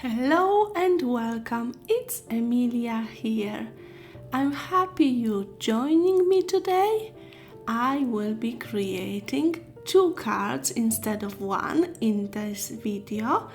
Hello and welcome, it's Emilia here. I'm happy you joining me today. I will be creating 2 cards instead of 1 in this video.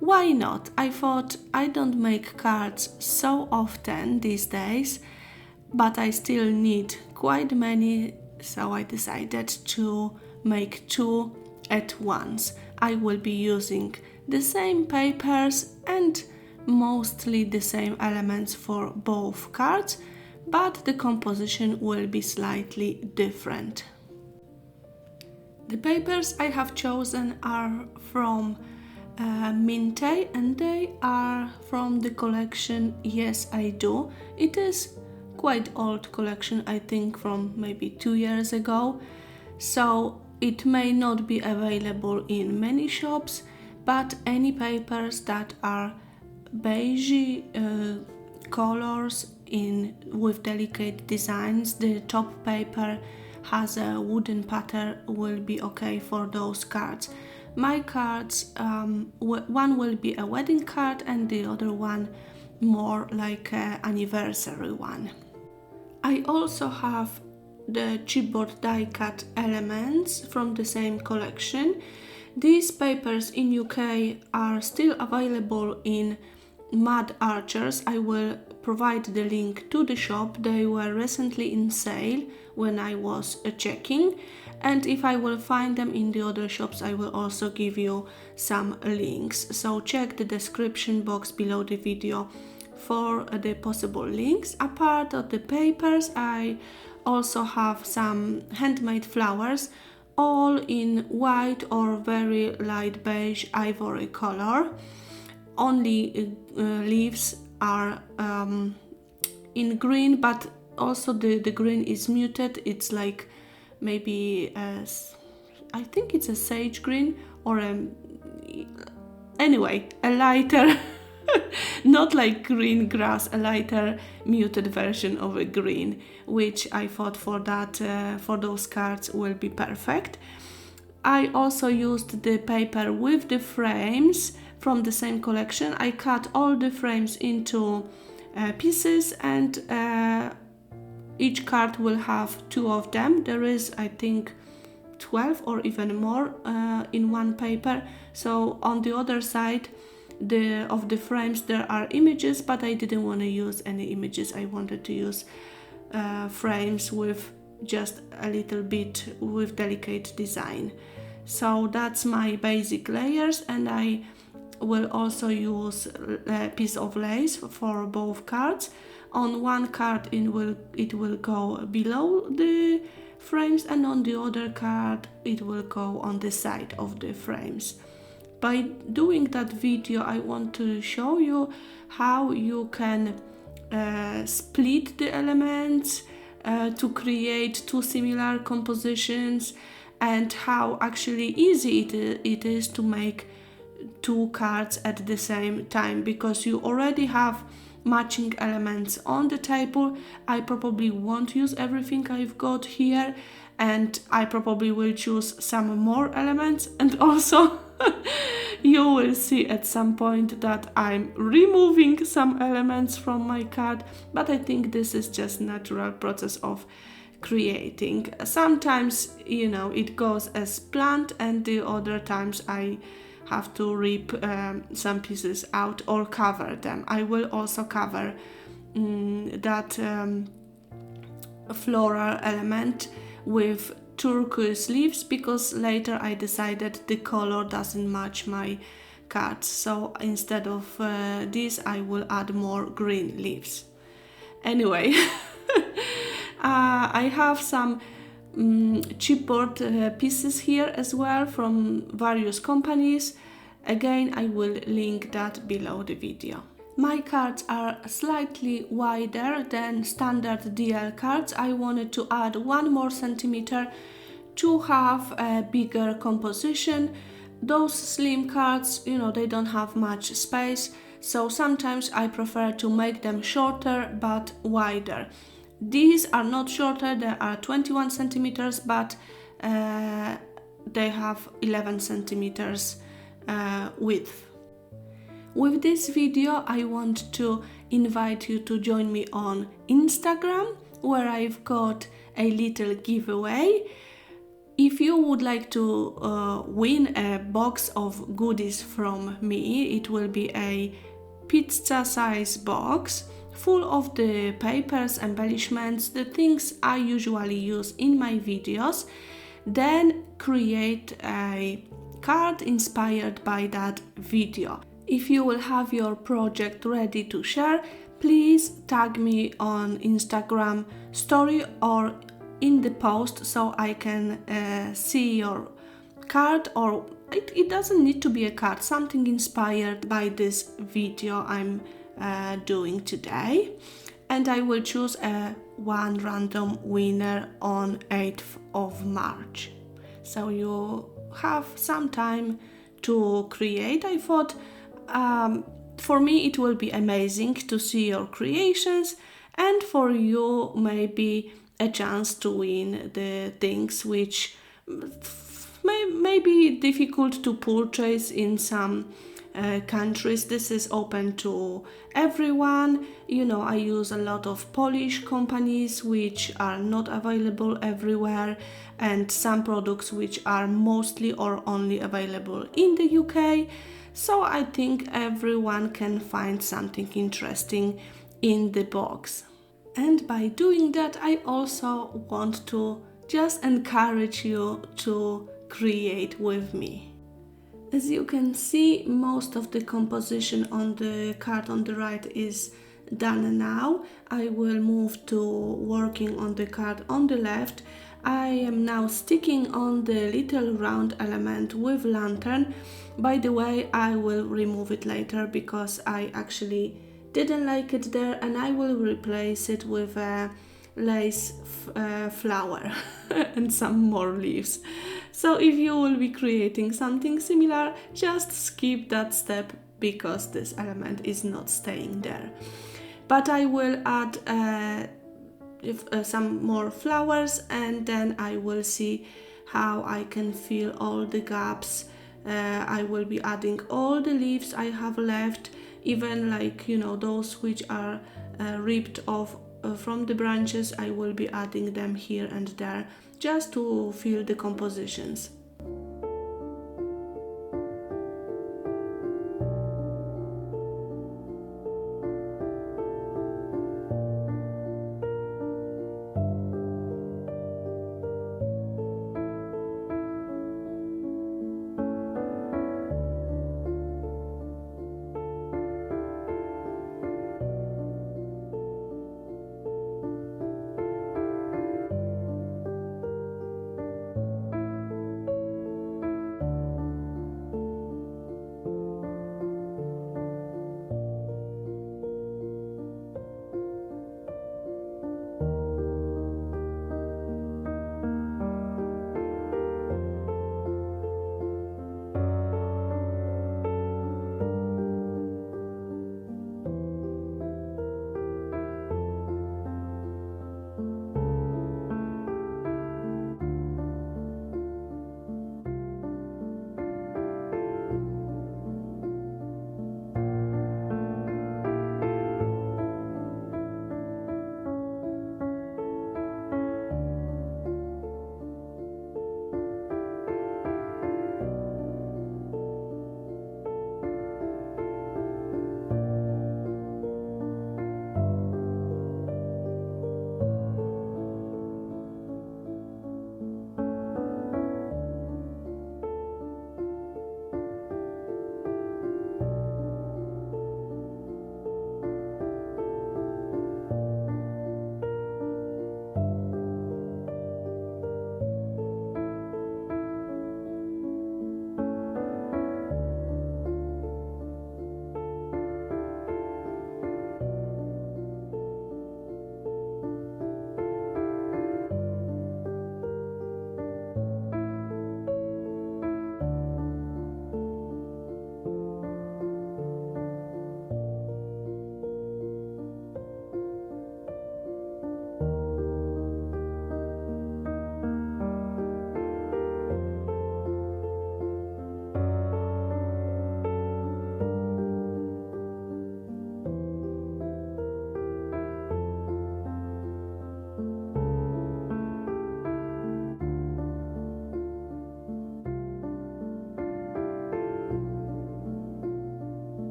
Why not? I thought I don't make cards so often these days, but I still need quite many, so I decided to make 2 at once. I will be using the same papers and mostly the same elements for both cards, but the composition will be slightly different. The papers I have chosen are from Mintay and they are from the collection Yes I Do. It is quite old collection, I think from maybe 2 years ago, so it may not be available in many shops, but any papers that are beige colors with delicate designs, the top paper has a wooden pattern, will be okay for those cards. My cards, one will be a wedding card and the other one more like an anniversary one. I also have the chipboard die cut elements from the same collection. These papers in UK are still available in Mad Archers. I will provide the link to the shop. They were recently in sale when I was checking, and if I will find them in the other shops I will also give you some links, so check the description box below the video for the possible links. Apart of the papers, I also have some handmade flowers, all in white or very light beige ivory color. Only leaves are in green, but also the green is muted. It's like maybe I think it's a sage green or anyway a lighter not like green grass, a lighter muted version of a green, which I thought for that for those cards will be perfect. I also used the paper with the frames from the same collection. I cut all the frames into pieces, and each card will have 2 of them. There is, I think, 12 or even more in one paper. So on the other side of the frames there are images, but I didn't want to use any images. I wanted to use frames with just a little bit with delicate design. So that's my basic layers, and I will also use a piece of lace for both cards. On one card it will go below the frames, and on the other card it will go on the side of the frames. By doing that video I want to show you how you can split the elements to create 2 similar compositions, and how actually easy it is to make 2 cards at the same time, because you already have matching elements on the table. I probably won't use everything I've got here, and I probably will choose some more elements, and also you will see at some point that I'm removing some elements from my card, but I think this is just natural process of creating. Sometimes, you know, it goes as planned, and the other times I have to rip some pieces out or cover them. I will also cover that floral element with turquoise leaves, because later I decided the color doesn't match my cards, so instead of this I will add more green leaves. Anyway, I have some chipboard pieces here as well from various companies. Again, I will link that below the video. My cards are slightly wider than standard DL cards. I wanted to add 1 more centimeter to have a bigger composition. Those slim cards, you know, they don't have much space, so sometimes I prefer to make them shorter but wider. These are not shorter, they are 21 centimeters, but they have 11 centimeters width. With this video, I want to invite you to join me on Instagram, where I've got a little giveaway. If you would like to win a box of goodies from me, it will be a pizza size box full of the papers, embellishments, the things I usually use in my videos. Then create a card inspired by that video. If you will have your project ready to share, please tag me on Instagram story or in the post so I can see your card, or it doesn't need to be a card, something inspired by this video I'm doing today, and I will choose one random winner on 8th of March. So you have some time to create. I thought for me it will be amazing to see your creations, and for you maybe a chance to win the things which may be difficult to purchase in some countries. This is open to everyone. You know, I use a lot of Polish companies which are not available everywhere, and some products which are mostly or only available in the UK. So I think everyone can find something interesting in the box. And by doing that, I also want to just encourage you to create with me. As you can see, most of the composition on the card on the right is done now. I will move to working on the card on the left. I am now sticking on the little round element with lantern. By the way, I will remove it later because I actually didn't like it there, and I will replace it with a lace flower and some more leaves. So if you will be creating something similar, just skip that step because this element is not staying there. But I will add some more flowers, and then I will see how I can fill all the gaps. I will be adding all the leaves I have left, even like, you know, those which are ripped off from the branches. I will be adding them here and there just to fill the compositions.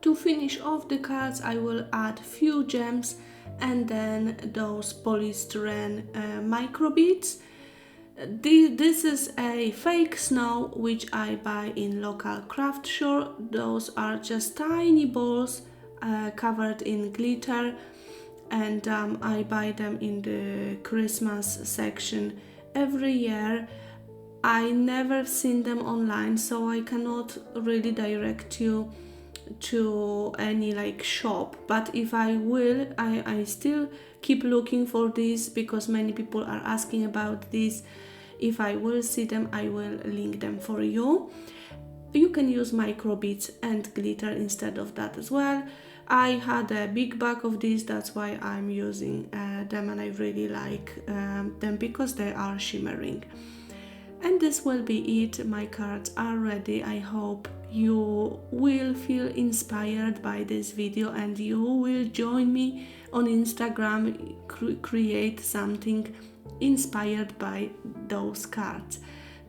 To finish off the cards, I will add few gems and then those polystyrene micro beads. This is a fake snow which I buy in local craft store. Those are just tiny balls covered in glitter, and I buy them in the Christmas section every year. I never seen them online, so I cannot really direct you to any like shop, but if I will, I still keep looking for this because many people are asking about this. If I will see them, I will link them for you. You can use micro beads and glitter instead of that as well. I had a big bag of these, that's why I'm using them, and I really like them because they are shimmering. And this will be it. My cards are ready. I hope you will feel inspired by this video and you will join me on Instagram, create something inspired by those cards.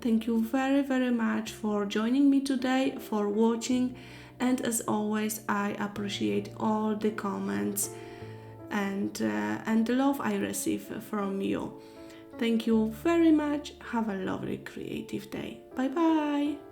Thank you very, very much for joining me today, for watching, and as always, I appreciate all the comments and the love I receive from you. Thank you very much. Have a lovely creative day. Bye bye.